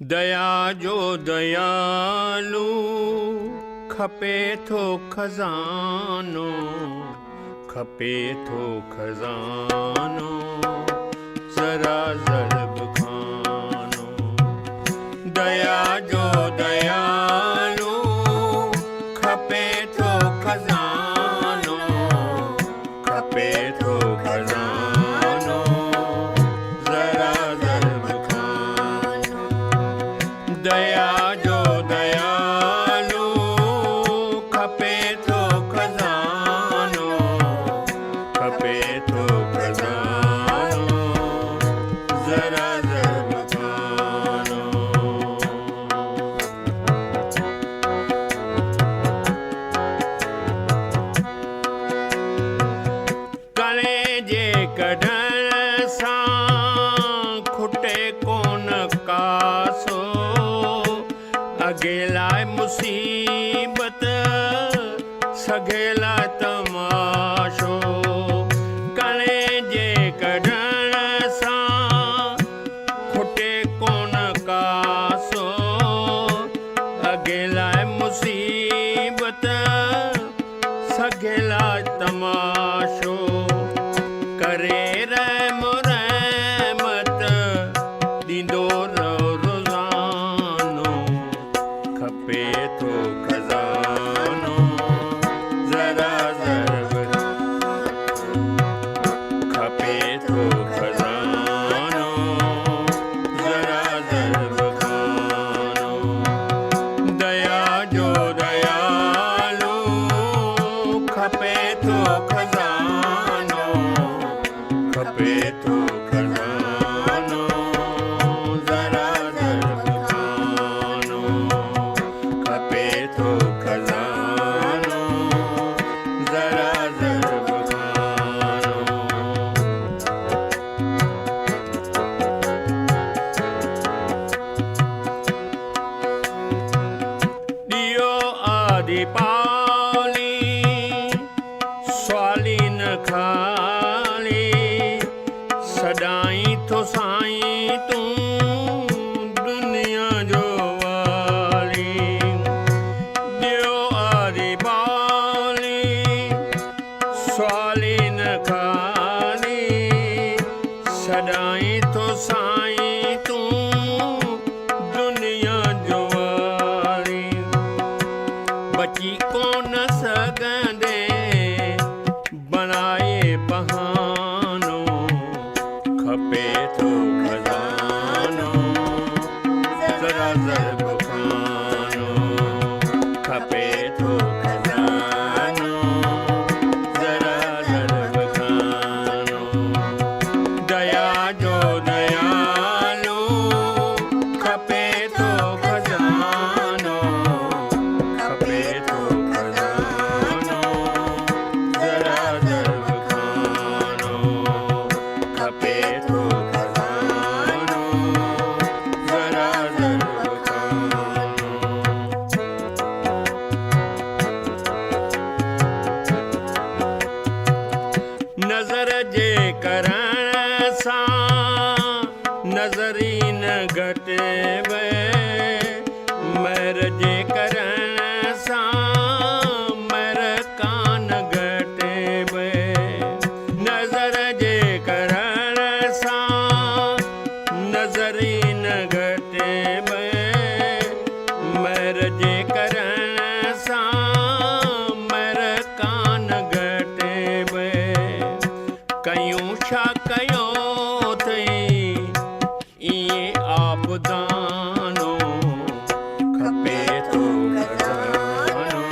दया जो दयालु खपे थो खज़ानो, खपे थो खज़ानो ज़रा ज़रब खानो। दया जो दयालु खपे थो खज़ानो, खपे थो खज़ानो ज़रा ज़रब खानो। दया जो दयालु खपे थो खज़ानो, खपे थो खज़ानो ज़रा ज़रब खानो। कले जे कढण सां खुटे कोन कासो, अगेला मुसीबत सघेला तमाशो। कले जे कढण सां खुटे कोन कासो, अगेला मुसीबत सघेला तमाशो। करे रहम रहमत ॾींदो रहो रोज़ानो, खपे थो खज़ानो ज़रा ज़रब, खपे थो खज़ानो ज़रा ज़रब खानो। दया जो दयालु खपे थो खज़ानो, खपे थो खज़ानो ज़रा ज़रब खानो। खपे थो खज़ानो ज़रा ज़रब खानो। ॾियो आदि पाली स्वाली न खाली, सदाईं थो साईं तूं दुनिया जो वाली। ॾियो आदि पाली स्वाली न खाली, सदाईं थो साईं तूं दुनिया जो वाली। बची कोन सघंदे बनाए बहानो, खपे थो खज़ानो ज़रा ज़रब खानो। खपे थो खज़ानो ज़रा ज़रब खानो। दया जो दयालु खपे थो खज़ानो, खपे थो खज़ानो ज़रा ज़रब खानो। खपे थो खज़ानो ज़रा ज़रब खानो। नज़र जे करण सां नज़री न घटिबे, महर जे करण सां महर कान घटिबे। नज़र जे करण सां नज़री न घटिबे, महर जे करण सां महर कान घटिबे। कयूं छा कयो अथई इएं आबदानो, खपे थो खज़ानो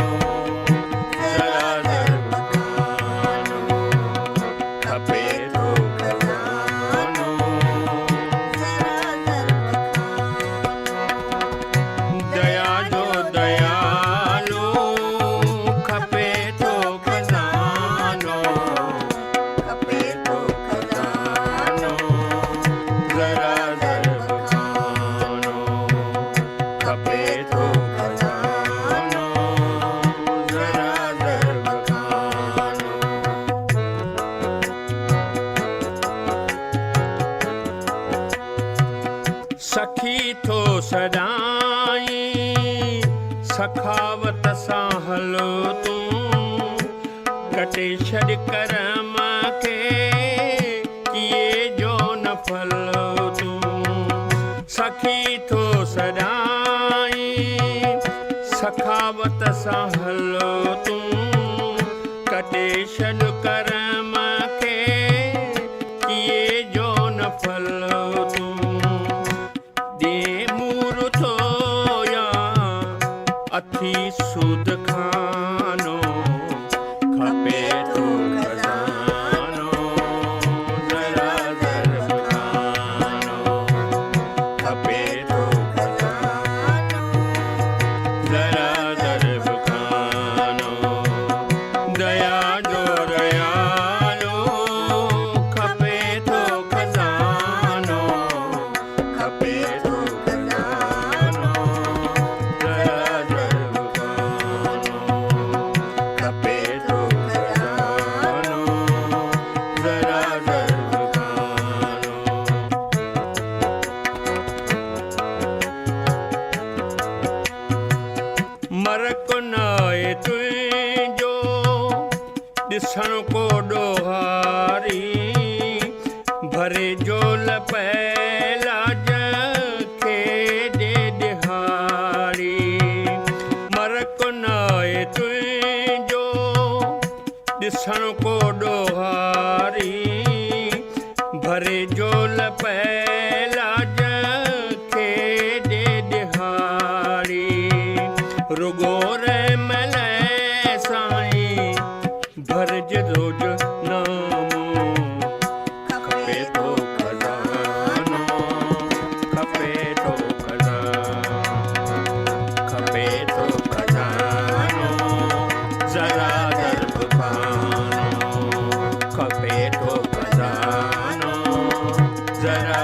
ज़रा ज़रब खानो। खपे थो खज़ानो ज़रा ज़रब खानो। दया जो दयालु खपे थो खज़ानो, खपे थो खज़ानो ज़रा ज़रब खानो। सदाई सखावत सां हलो तूं कटे छॾ करम खे किए जो न फल तूं सखी थो सदाई सखावत सां हलो तूं कटे छॾ करम खे किए जो न फल तूं अथी सूद खानो खपे थो खज़ानो ज़रा ज़र खानो खपे थो खज़ानो ज़रा ज़र खानो दया जो दयालो खपे थो खज़ानो खपे थो खज़ानो ज़रा मरक नाए तुंहिंजो ॾिसण को ॾोहारी भरे जोल पैलाज खे ॾे ॾिहारी मरक नाए तुंहिंजो ॾिसण को ॾोहारी भरे जोल पैलाज खे ॾे ॾिहारी रुगो रैमल साईं भरज रोज नामो खपे थो खज़ानो खपे थो खज़ानो खपे थो खज़ानो ज़रा ज़र खानो खपे थो खज़ानो ज़रा